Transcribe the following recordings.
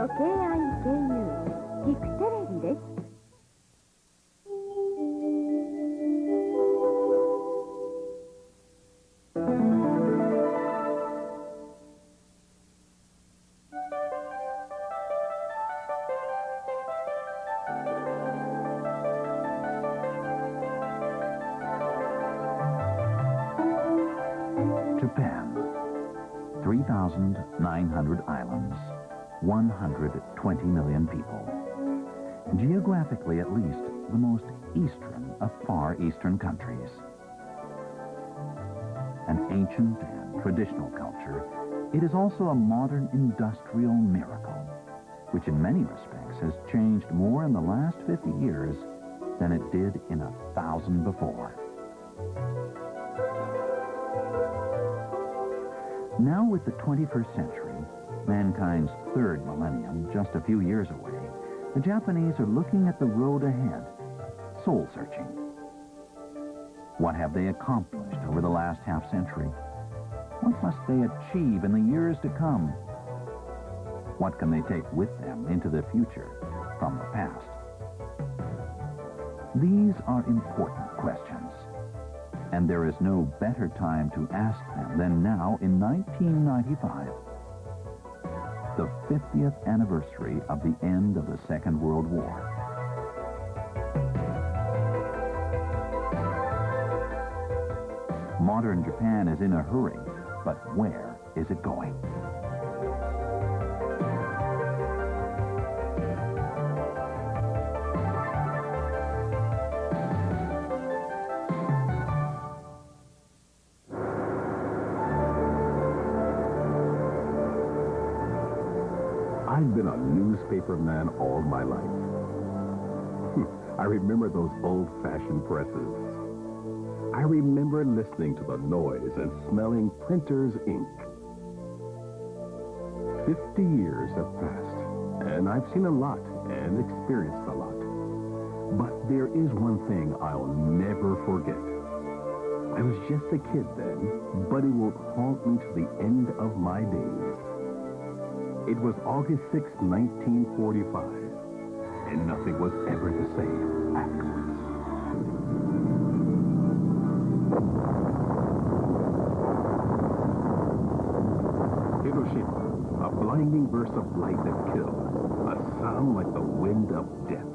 の KIKU キクテレビです。Japan, 3,900 islands, 120 million people. Geographically, at least, the most eastern of far eastern countries. An ancient and traditional culture, it is also a modern industrial miracle, which in many respects has changed more in the last 50 years than it did in 1,000 before. Now with the 21st century, mankind's third millennium just a few years away, the Japanese are looking at the road ahead, soul-searching. What have they accomplished over the last half-century? What must they achieve in the years to come? What can they take with them into the future from the past? These are important questions. And there is no better time to ask them than now in 1995, the 50th anniversary of the end of the Second World War. Modern Japan is in a hurry, but where is it going? I've been a newspaper man all my life. I remember those old-fashioned presses. I remember listening to the noise and smelling printer's ink. 50 years have passed, and I've seen a lot and experienced a lot. But there is one thing I'll never forget. I was just a kid then, but it will haunt me to the end of my days. It was August 6, 1945, and nothing was ever the same afterwards. Hiroshima, a blinding burst of light that killed, a sound like the wind of death.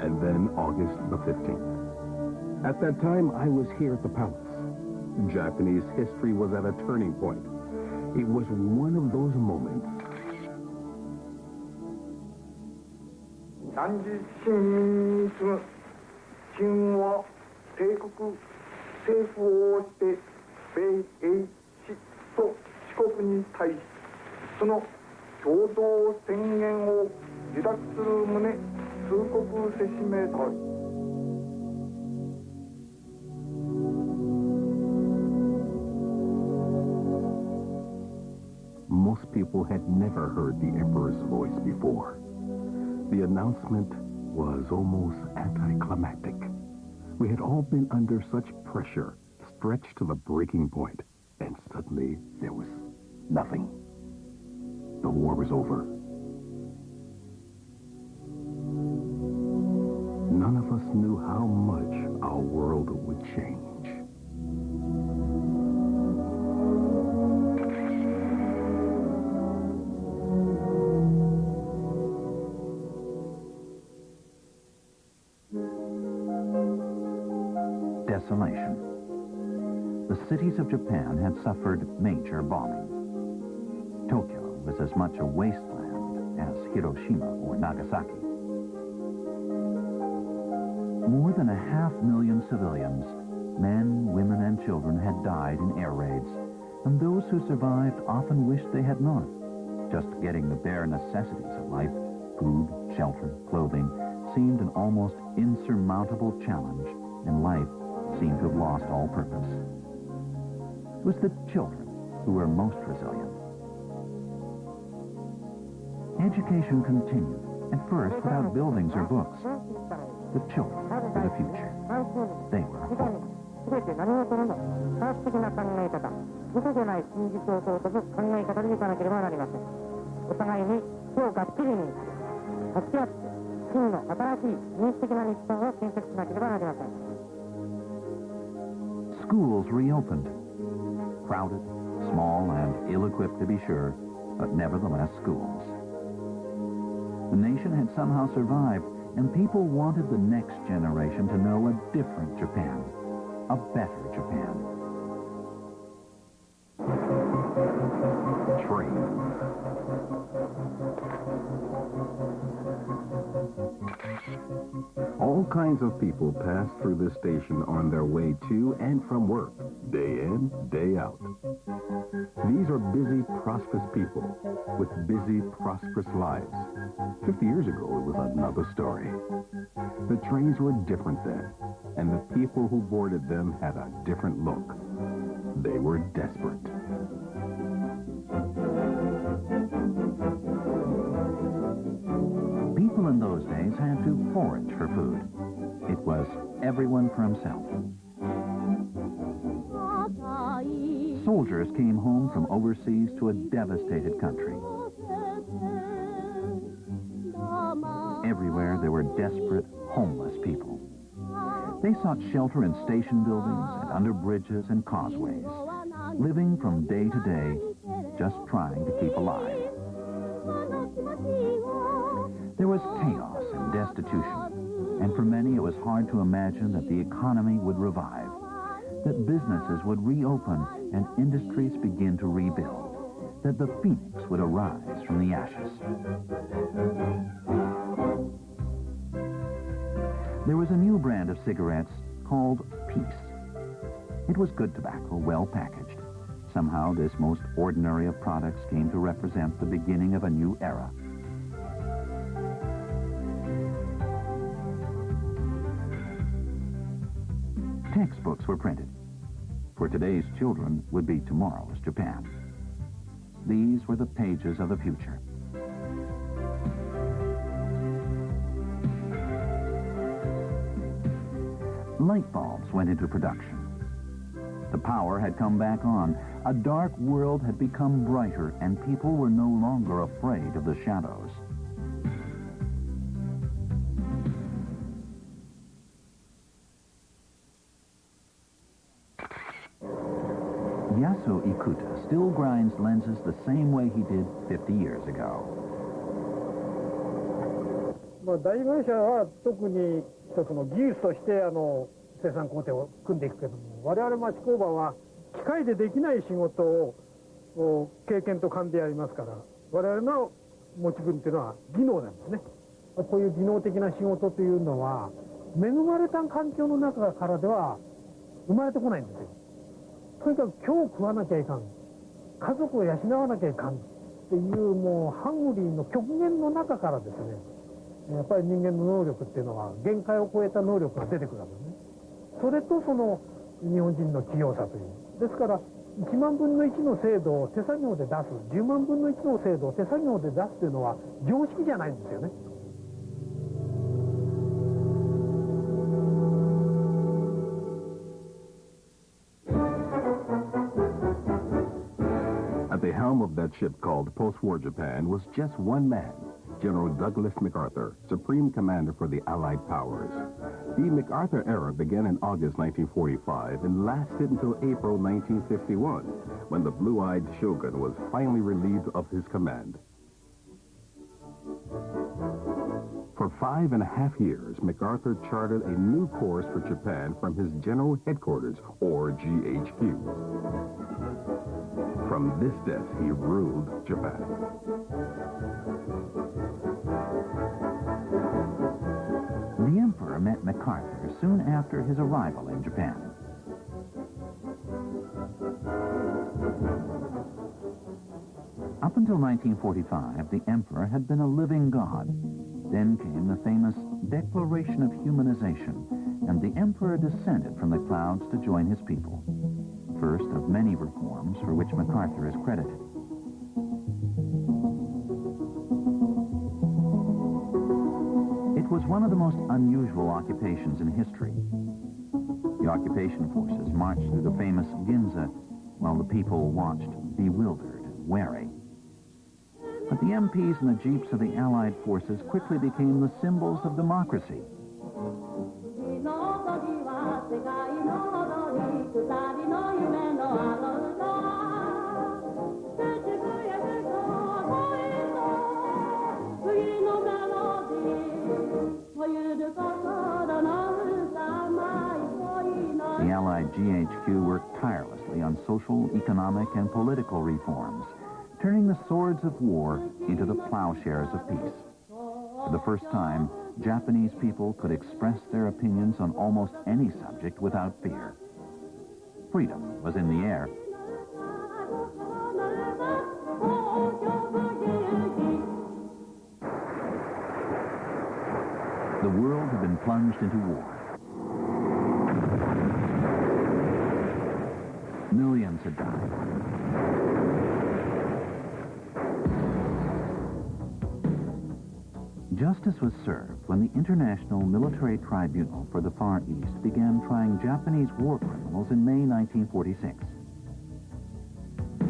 And then August the 15th. At that time, I was here at the palace. Japanese history was at a turning point. It was one of those moments. 30市民に住む秦は帝国政府をして、米英市と四国に対し、その共同宣言を受諾する旨通告せしめたり。Most people had never heard the Emperor's voice before. The announcement was almost anticlimactic. We had all been under such pressure, stretched to the breaking point, and suddenly there was nothing. The war was over. None of us knew how much our world would change. Desolation. The cities of Japan had suffered major bombing. Tokyo was as much a wasteland as Hiroshima or Nagasaki. More than 500,000 civilians, men, women, and children had died in air raids, and those who survived often wished they had not. Just getting the bare necessities of life, food, shelter, clothing, seemed an almost insurmountable challenge, and life seemed to have lost all purpose. It was the children who were most resilient. Education continued, at first without buildings or books. The children were the future. They were hope. 全て何事にも科学的な考え方、嘘じゃない真実を尊ぶ考え方でいかなければなりません。お互いに手をがっちりに助け合って真の新しい民主的な日本を建設しなければなりません。 Schools reopened. Crowded, small, and ill-equipped to be sure, but nevertheless schools. The nation had somehow survived, and people wanted the next generation to know a different Japan, a better Japan. Trains. All kinds of people pass through this station on their way to and from work, day in, day out. These are busy, prosperous people with busy, prosperous lives. 50 years ago, it was another story. The trains were different then, and the people who boarded them had a different look. They were desperate. People in those days had to forage for food. It was everyone for himself. Soldiers came home from overseas to a devastated country. Everywhere there were desperate, homeless people. They sought shelter in station buildings and under bridges and causeways, living from day to day, just trying to keep alive. There was chaos and destitution, and for many it was hard to imagine that the economy would revive, that businesses would reopen and industries begin to rebuild, that the phoenix would arise from the ashes. There was a new brand of cigarettes called Peace. It was good tobacco, well packaged. Somehow this most ordinary of products came to represent the beginning of a new era. Textbooks were printed, for today's children would be tomorrow's Japan. These were the pages of the future. Light bulbs went into production. The power had come back on. A dark world had become brighter, and people were no longer afraid of the shadows. Yasu Ikuta still grinds lenses the same way he did 50 years ago. 大会社は特に一つの技術として生産工程を組んでいくけども、我々町工場は機械でできない仕事を経験と勘でやりますから、我々の持ち分というのは技能なんですね。こういう技能的な仕事というのは恵まれた環境の中からでは生まれてこないんですよ。とにかく今日食わなきゃいかん、家族を養わなきゃいかんっていうもうハングリーの極限の中からですね、やっぱり人間の能力っていうのは限界を超えた能力が出てくるわけですね。それとその日本人の器用さという。ですから1万分の1の精度を手作業で出す、10万分の1の精度を手作業で出すというのは常識じゃないんですよね。At the helm of that ship called Post-War Japan was just one man, General Douglas MacArthur, Supreme Commander for the Allied Powers. The MacArthur era began in August 1945 and lasted until April 1951, when the blue-eyed shogun was finally relieved of his command. For 5.5 years, MacArthur charted a new course for Japan from his General Headquarters, or GHQ. From this desk, he ruled Japan. The Emperor met MacArthur soon after his arrival in Japan. Up until 1945, the Emperor had been a living god. Then came the famous Declaration of Humanization, and the Emperor descended from the clouds to join his people. First of many reforms for which MacArthur is credited. It was one of the most unusual occupations in history. The occupation forces marched through the famous Ginza, while the people watched, bewildered and wary. But the MPs and the jeeps of the Allied forces quickly became the symbols of democracy. The Allied GHQ worked tirelessly on social, economic, and political reforms, turning the swords of war into the plowshares of peace. For the first time, Japanese people could express their opinions on almost any subject without fear. Freedom was in the air. The world had been plunged into war. Millions had died. Justice was served when the International Military Tribunal for the Far East began trying Japanese war criminals in May 1946.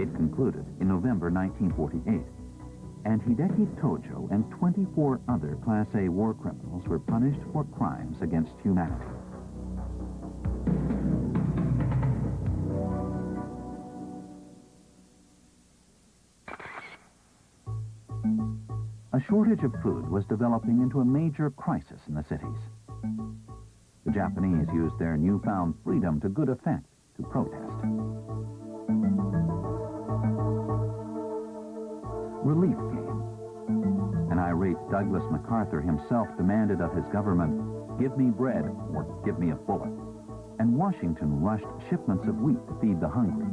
It concluded in November 1948, and Hideki Tojo and 24 other Class A war criminals were punished for crimes against humanity. A shortage of food was developing into a major crisis in the cities. The Japanese used their newfound freedom to good effect to protest. Relief came. An irate Douglas MacArthur himself demanded of his government, "Give me bread or give me a bullet." And Washington rushed shipments of wheat to feed the hungry.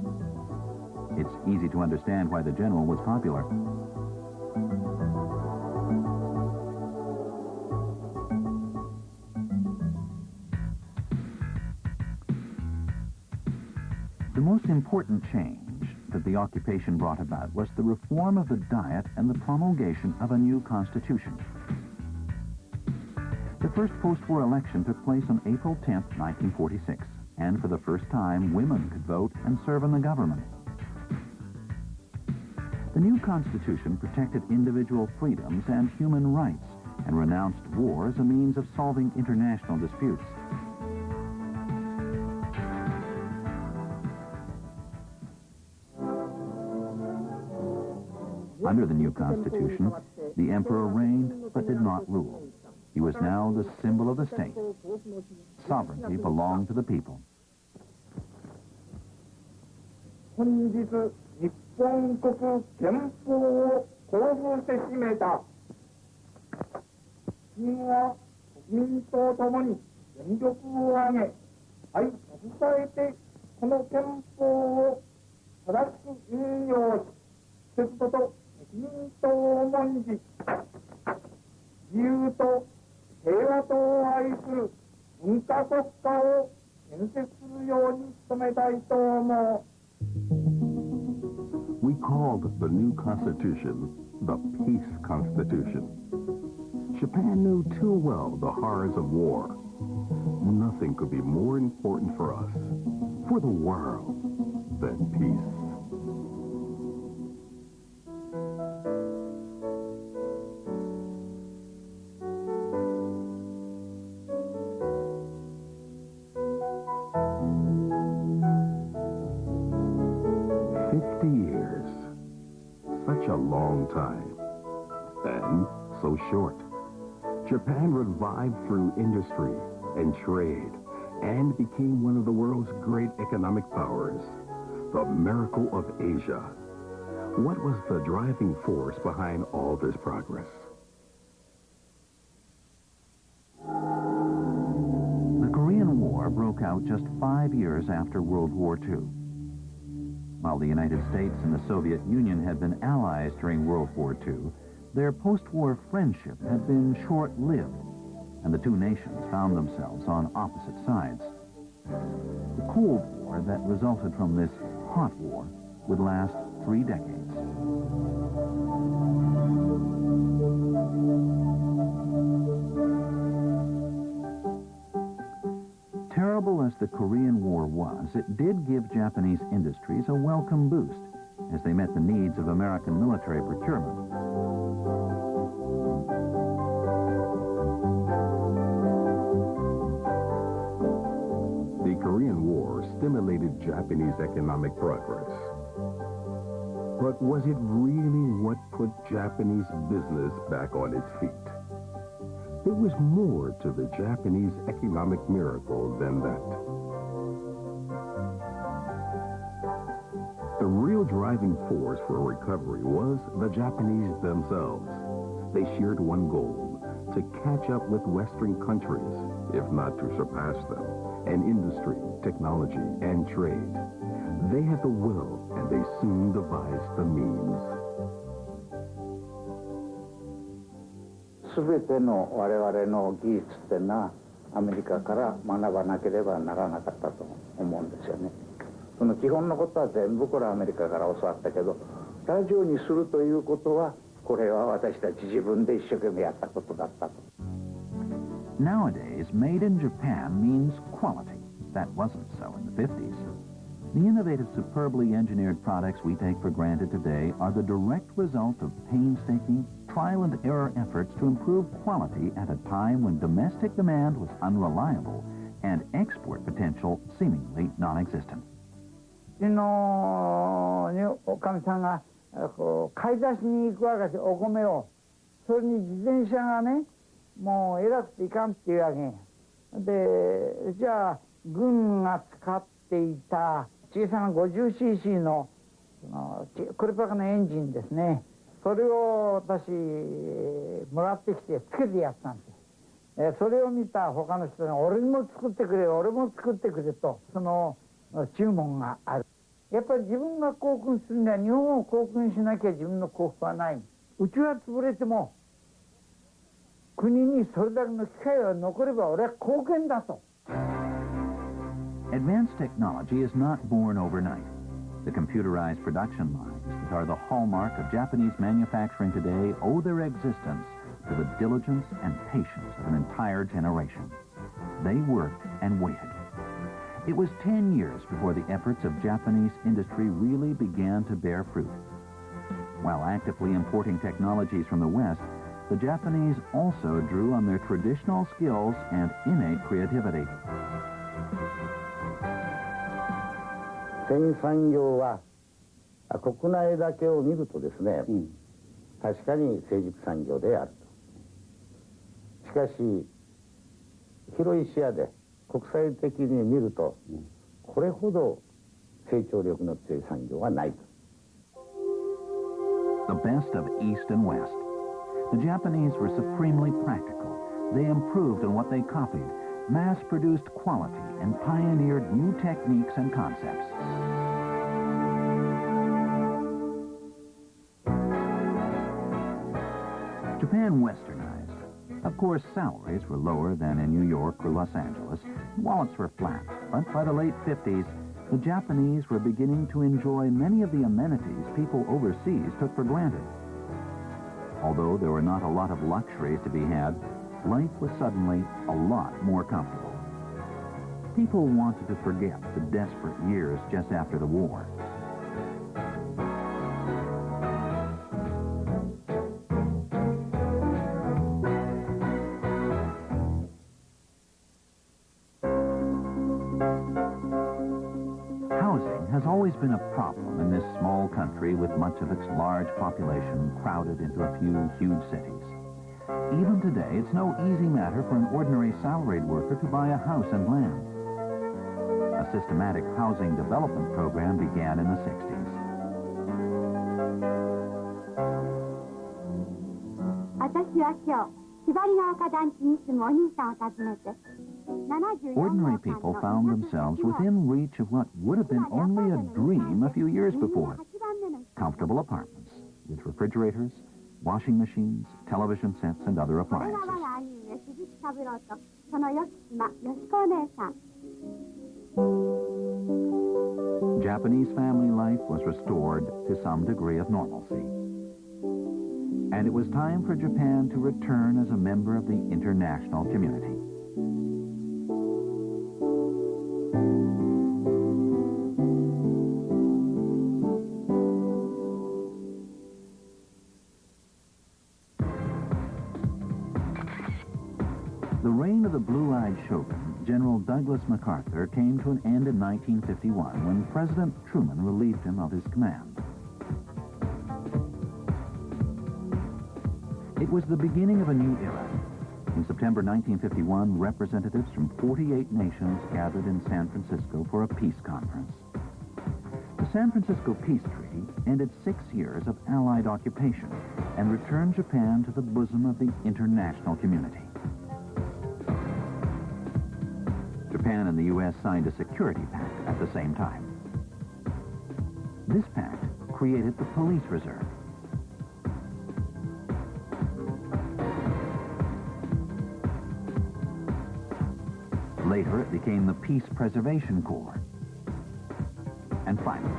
It's easy to understand why the general was popular. The most important change that the occupation brought about was the reform of the diet and the promulgation of a new constitution. The first post-war election took place on April 10, 1946, and for the first time, women could vote and serve in the government. The new constitution protected individual freedoms and human rights and renounced war as a means of solving international disputes. Under the new constitution, the emperor reigned but did not rule. He was now the symbol of the state. Sovereignty belonged to the people. 本日日本国憲法を公布せしめた国は国民と共に全力を挙げ愛携えてこの憲法を正しく運用し節度と責任とを重んじ自由と平和とを愛する文化国家を建設するように努めたいと思う。 We called the new Constitution the Peace Constitution. Japan knew too well the horrors of war. Nothing could be more important for us, for the world, than peace. Such a long time, and so short. Japan revived through industry and trade and became one of the world's great economic powers, the miracle of Asia. What was the driving force behind all this progress? The Korean War broke out just 5 years after World War II. While the United States and the Soviet Union had been allies during World War II, their post-war friendship had been short-lived, and the two nations found themselves on opposite sides. The Cold War that resulted from this hot war would last 3 decades. terrible as the Korean War was, it did give Japanese industries a welcome boost as they met the needs of American military procurement. The Korean War stimulated Japanese economic progress. But was it really what put Japanese business back on its feet? There was more to the Japanese economic miracle than that. The real driving force for recovery was the Japanese themselves. They shared one goal: to catch up with Western countries, if not to surpass them, in industry, technology, and trade. They had the will, and they soon devised the means. すべての我々の技術っていうのはアメリカから学ばなければならなかったと思うんですよね。その基本のことは全部これアメリカから教わったけど、ラジオにするということはこれは私たち自分で一生懸命やったことだったと。Nowadays, made in Japan means quality. That wasn't so in the 50s. The innovative, superbly engineered products we take for granted today are the direct result of painstaking, trial-and-error efforts to improve quality at a time when domestic demand was unreliable and export potential seemingly non-existent. うちのおかみさんが買い出しに行くわけですよ、お米を。それに自転車がね、もう偉くていかんっていうわけで、じゃあ軍が使っていた小さな 50cc のクレパカのエンジンですね、それを私もらってきてつけてやったんです。それを見た他の人が俺も作ってくれ、俺も作ってくれと、その注文がある。やっぱり自分が興奮するには日本を興奮しなきゃ自分の幸福はない。うちは潰れても国にそれだけの機会が残れば俺は貢献だと。Advanced technology is not born overnight. The computerized production lines that are the hallmark of Japanese manufacturing today owe their existence to the diligence and patience of an entire generation. They worked and waited. It was 10 years before the efforts of Japanese industry really began to bear fruit. While actively importing technologies from the West, the Japanese also drew on their traditional skills and innate creativity. 繊維産業は国内だけを見るとですね、確かに成熟産業であると。しかし広い視野で国際的に見ると、これほど成長力の強い産業はないと。 The best of East and West. The Japanese were supremely practical. They improved on what they copied, mass-produced quality, and pioneered new techniques and concepts. Japan westernized. Of course, salaries were lower than in New York or Los Angeles. Wallets were flat, but by the late 50s, the Japanese were beginning to enjoy many of the amenities people overseas took for granted. Although there were not a lot of luxuries to be had, life was suddenly a lot more comfortable. People wanted to forget the desperate years just after the war. Housing has always been a problem in this small country with much of its large population crowded into a few huge cities. Even today, it's no easy matter for an ordinary salaried worker to buy a house and land. A systematic housing development program began in the 60s. 私は今日、ひばりが丘団地に住むお兄さんを訪ねて、Ordinary people found themselves within reach of what would have been only a dream a few years before. Comfortable apartments with refrigerators, washing machines, television sets, and other appliances. Japanese family life was restored to some degree of normalcy. And it was time for Japan to return as a member of the international community. The reign of the blue-eyed shogun, General Douglas MacArthur, came to an end in 1951 when President Truman relieved him of his command. It was the beginning of a new era. In September 1951, representatives from 48 nations gathered in San Francisco for a peace conference. The San Francisco Peace Treaty ended 6 years of Allied occupation and returned Japan to the bosom of the international community. Japan and the U.S. signed a security pact at the same time. This pact created the police reserve. Later, it became the Peace Preservation Corps. And finally,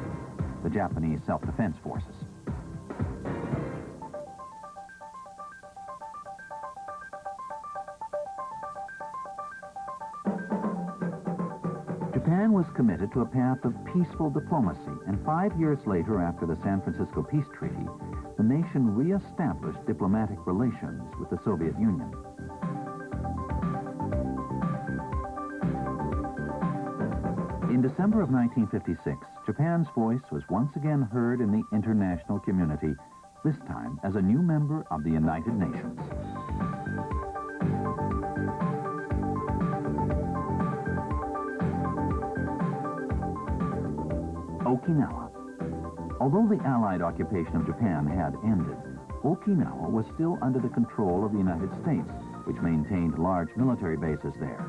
the Japanese Self-Defense Forces. Japan was committed to a path of peaceful diplomacy, and 5 years later, after the San Francisco Peace Treaty, the nation re-established diplomatic relations with the Soviet Union. In December of 1956, Japan's voice was once again heard in the international community, this time as a new member of the United Nations. Okinawa. Although the Allied occupation of Japan had ended, Okinawa was still under the control of the United States, which maintained large military bases there.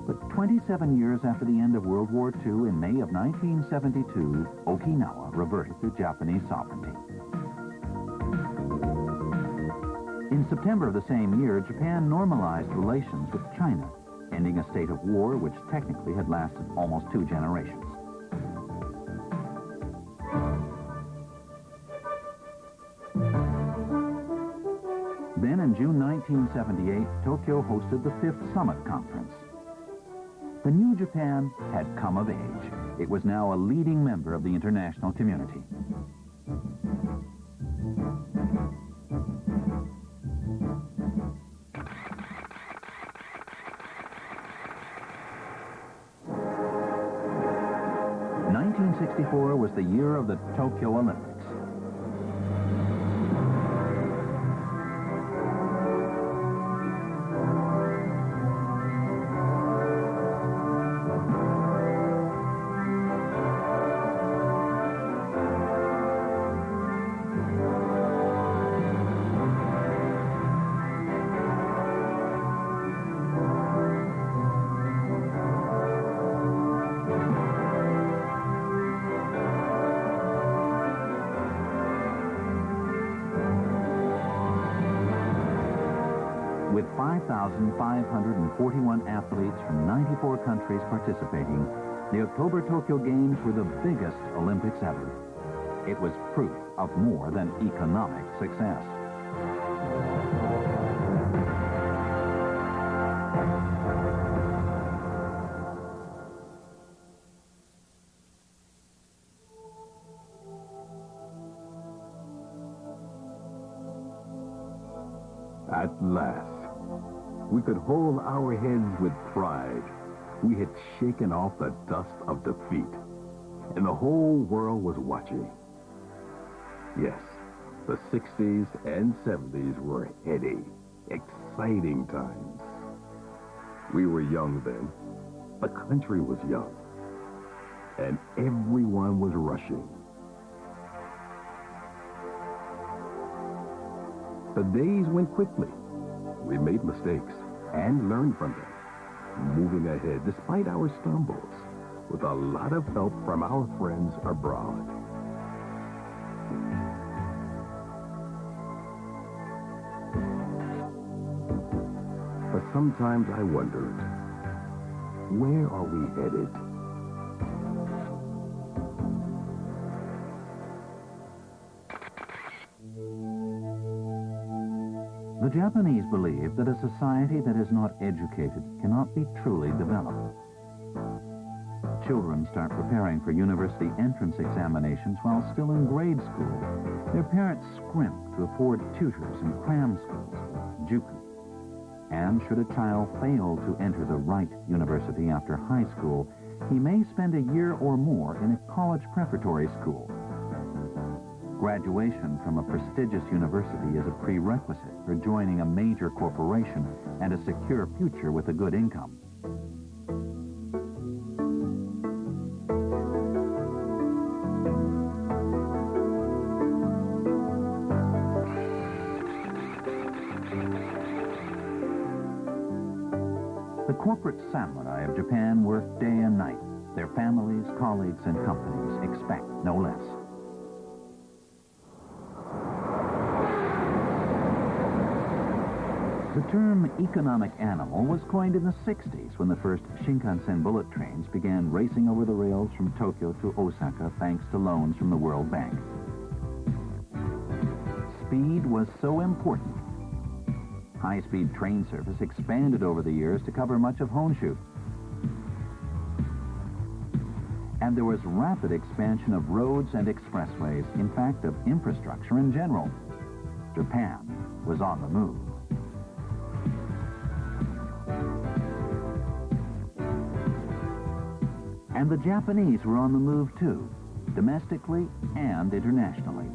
But 27 years after the end of World War II, in May of 1972, Okinawa reverted to Japanese sovereignty. In September of the same year, Japan normalized relations with China, ending a state of war which technically had lasted almost 2 generations. Then in June 1978, Tokyo hosted the 5th Summit Conference. The new Japan had come of age. It was now a leading member of the international community. '64 was the year of the Tokyo Olympics. With 5,541 athletes from 94 countries participating, the October Tokyo Games were the biggest Olympics ever. It was proof of more than economic success. At last, we could hold our heads with pride. We had shaken off the dust of defeat, and the whole world was watching. Yes, the 60s and 70s were heady, exciting times. We were young then. The country was young, and everyone was rushing. The days went quickly. We made mistakes and learned from them, moving ahead despite our stumbles, with a lot of help from our friends abroad. But sometimes I wondered, where are we headed? The Japanese believe that a society that is not educated cannot be truly developed. Children start preparing for university entrance examinations while still in grade school. Their parents scrimp to afford tutors and cram schools, juku. And should a child fail to enter the right university after high school, he may spend a year or more in a college preparatory school. Graduation from a prestigious university is a prerequisite for joining a major corporation and a secure future with a good income. The corporate samurai of Japan work day and night. Their families, colleagues, and companies expect no less. The term economic animal was coined in the 60s when the first Shinkansen bullet trains began racing over the rails from Tokyo to Osaka thanks to loans from the World Bank. Speed was so important. High-speed train service expanded over the years to cover much of Honshu. And there was rapid expansion of roads and expressways, in fact, of infrastructure in general. Japan was on the move. And the Japanese were on the move too, domestically and internationally.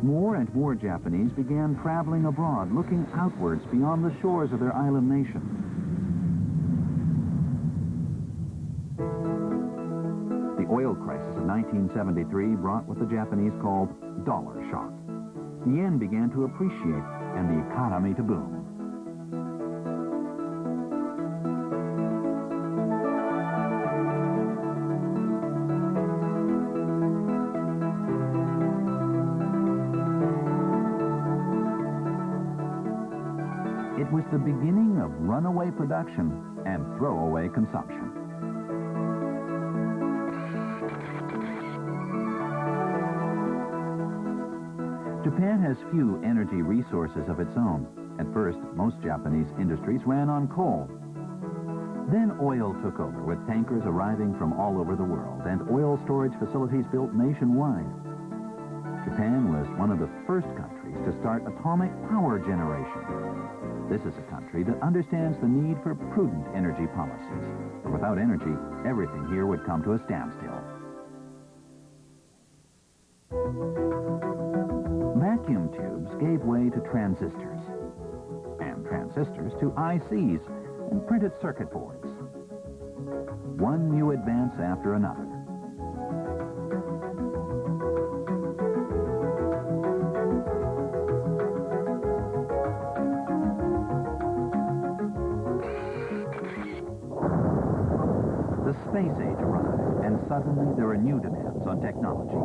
More and more Japanese began traveling abroad, looking outwards beyond the shores of their island nation. The oil crisis of 1973 brought what the Japanese called dollar shock. The yen began to appreciate and the economy to boom. It was the beginning of runaway production and throwaway consumption. Japan has few energy resources of its own. At first, most Japanese industries ran on coal. Then oil took over, with tankers arriving from all over the world and oil storage facilities built nationwide. Japan was one of the first countries to start atomic power generation. This is a country that understands the need for prudent energy policies. For without energy, everything here would come to a standstill. Vacuum tubes gave way to transistors, and transistors to ICs and printed circuit boards. One new advance after another. The space age arrived, and suddenly there were new demands on technology.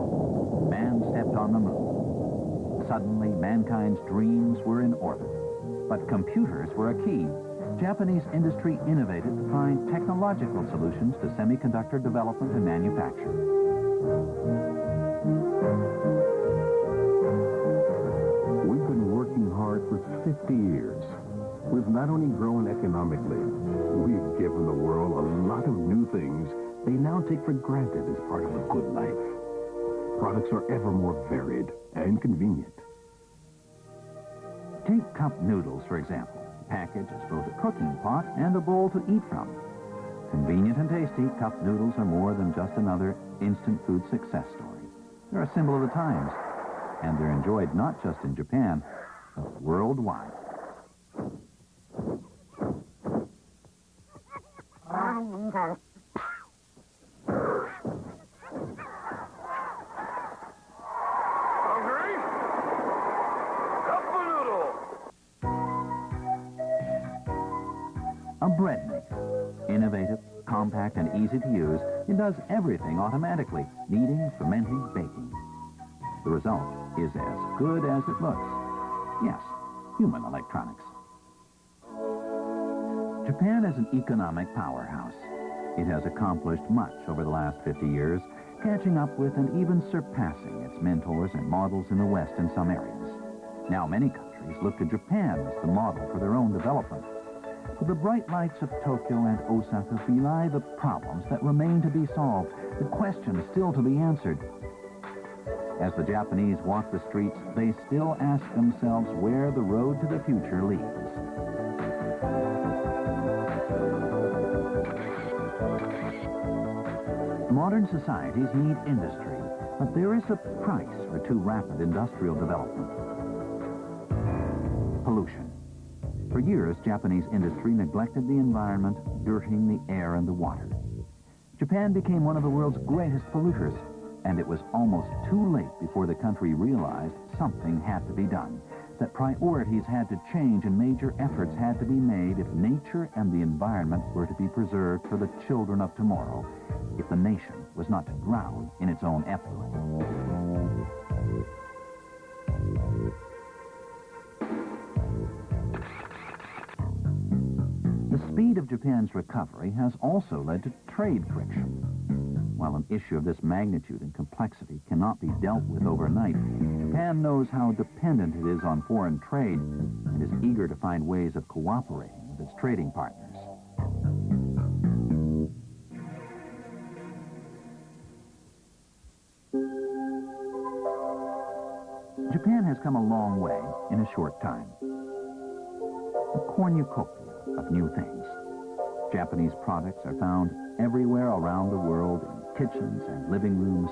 Man stepped on the moon. Suddenly, mankind's dreams were in orbit. But computers were a key. Japanese industry innovated to find technological solutions to semiconductor development and manufacture. We've been working hard for 50 years. We've not only grown economically, we've given the world a lot of new things they now take for granted as part of a good life. Products are ever more varied and convenient. Take cup noodles, for example. Package is both a cooking pot and a bowl to eat from. Convenient and tasty, cup noodles are more than just another instant food success story. They're a symbol of the times, and they're enjoyed not just in Japan, but worldwide. Hungry? Cup of noodle. A bread maker. Innovative, compact, and easy to use, it does everything automatically, kneading, fermenting, baking. The result is as good as it looks. Yes, human electronics. Japan is an economic powerhouse. It has accomplished much over the last 50 years, catching up with and even surpassing its mentors and models in the West in some areas. Now many countries look to Japan as the model for their own development. But the bright lights of Tokyo and Osaka belie the problems that remain to be solved, the questions still to be answered. As the Japanese walk the streets, they still ask themselves where the road to the future leads. Modern societies need industry, but there is a price for too rapid industrial development. Pollution. For years, Japanese industry neglected the environment, dirtying the air and the water. Japan became one of the world's greatest polluters, and it was almost too late before the country realized something had to be done, that priorities had to change and major efforts had to be made if nature and the environment were to be preserved for the children of tomorrow, if the nation was not to drown in its own effluent. The speed of Japan's recovery has also led to trade friction. While an issue of this magnitude and complexity cannot be dealt with overnight, Japan knows how dependent it is on foreign trade and is eager to find ways of cooperating with its trading partners. Japan has come a long way in a short time. A cornucopia of new things. Japanese products are found everywhere around the world in kitchens and living rooms,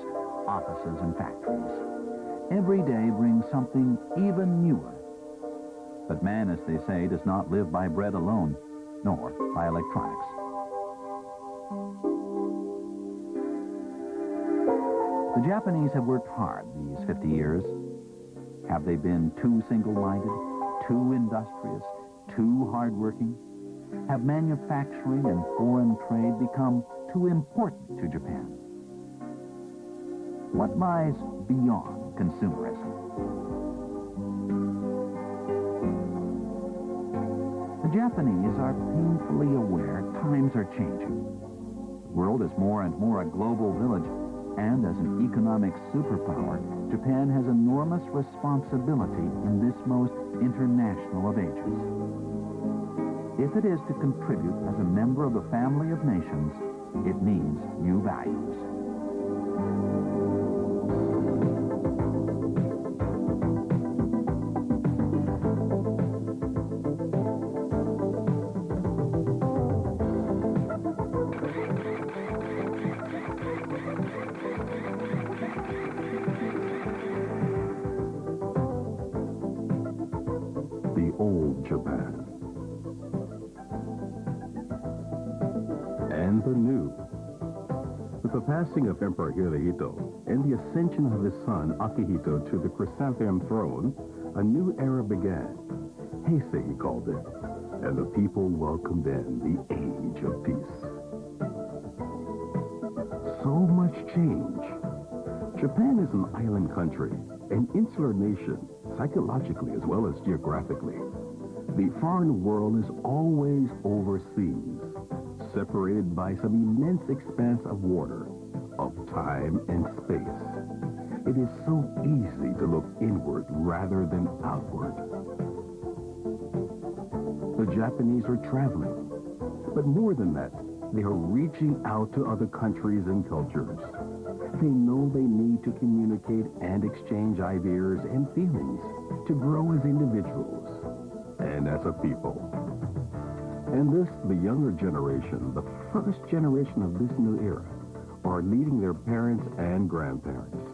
offices and factories. Every day brings something even newer. But man, as they say, does not live by bread alone, nor by electronics. The Japanese have worked hard these 50 years. Have they been too single-minded, too industrious, too hard-working? Have manufacturing and foreign trade become too important to Japan? What lies beyond consumerism? The Japanese are painfully aware times are changing. The world is more and more a global village, and as an economic superpower, Japan has enormous responsibility in this most international of ages. If it is to contribute as a member of the family of nations, it needs new values. The old Japan. And the new. With the passing of Emperor Hirohito and the ascension of his son Akihito to the chrysanthemum throne, a new era began. Heisei, he called it, and the people welcomed in the age of peace. So much change. Japan is an island country, an insular nation, psychologically as well as geographically. The foreign world is always overseas, separated by some immense expanse of water, of time and space. It is so easy to look inward rather than outward. The Japanese are traveling, but more than that, they are reaching out to other countries and cultures. They know they need to communicate and exchange ideas and feelings to grow as individuals and as a people. And this, the younger generation, the first generation of this new era, are leading their parents and grandparents.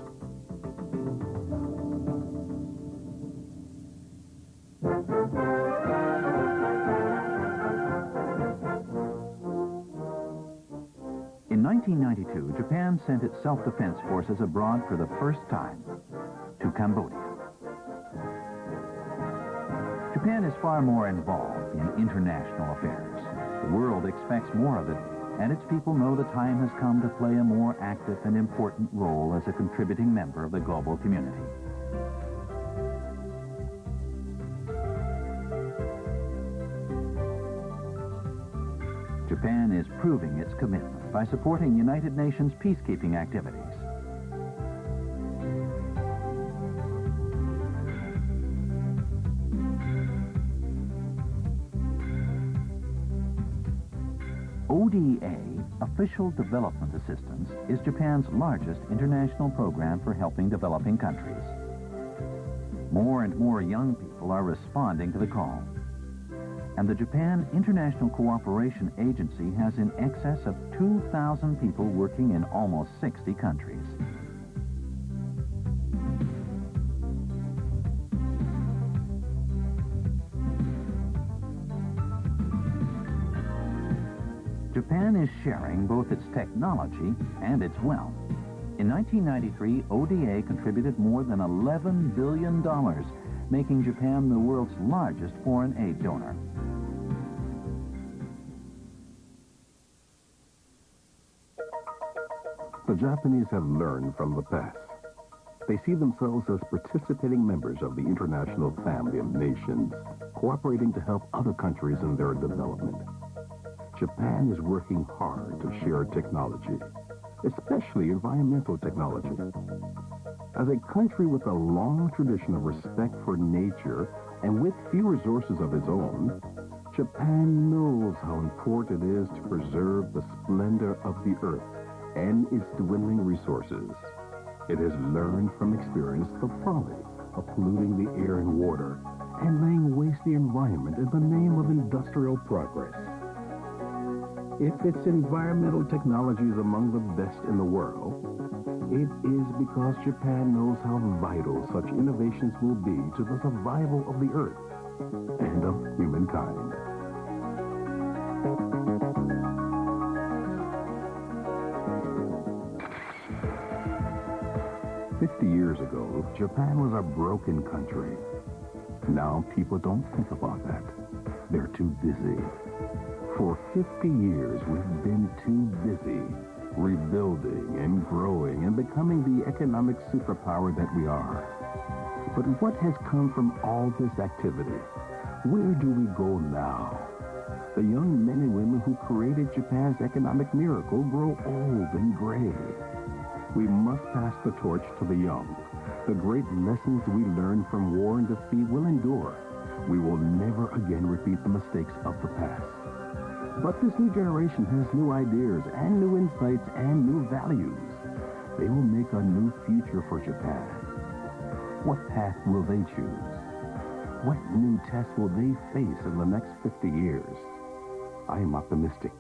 In 1992, Japan sent its self-defense forces abroad for the first time to Cambodia. Japan is far more involved in international affairs. The world expects more of it, and its people know the time has come to play a more active and important role as a contributing member of the global community. Japan is proving its commitment by supporting United Nations peacekeeping activities. ODA, Official Development Assistance, is Japan's largest international program for helping developing countries. More and more young people are responding to the call. and the Japan International Cooperation Agency has in excess of 2,000 people working in almost 60 countries. Japan is sharing both its technology and its wealth. In 1993, ODA contributed more than $11 billion, making Japan the world's largest foreign aid donor. The Japanese have learned from the past. They see themselves as participating members of the international family of nations, cooperating to help other countries in their development. Japan is working hard to share technology, especially environmental technology. As a country with a long tradition of respect for nature and with few resources of its own, Japan knows how important it is to preserve the splendor of the earth and its dwindling resources. It has learned from experience the folly of polluting the air and water and laying waste the environment in the name of industrial progress. If its environmental technology is among the best in the world, it is because Japan knows how vital such innovations will be to the survival of the earth and of humankind. "50 years ago, Japan was a broken country. Now people don't think about that. They're too busy. For 50 years, we've been too busy rebuilding and growing and becoming the economic superpower that we are. But what has come from all this activity? Where do we go now? The young men and women who created Japan's economic miracle grow old and gray. We must pass the torch to the young. The great lessons we learned from war and defeat will endure. We will never again repeat the mistakes of the past. But this new generation has new ideas and new insights and new values. They will make a new future for Japan. What path will they choose? What new tests will they face in the next 50 years? I am optimistic.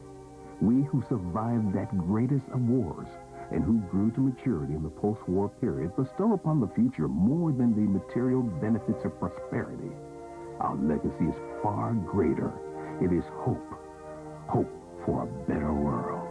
We who survived that greatest of wars and who grew to maturity in the post-war period bestow upon the future more than the material benefits of prosperity. Our legacy is far greater. It is hope. Hope for a better world.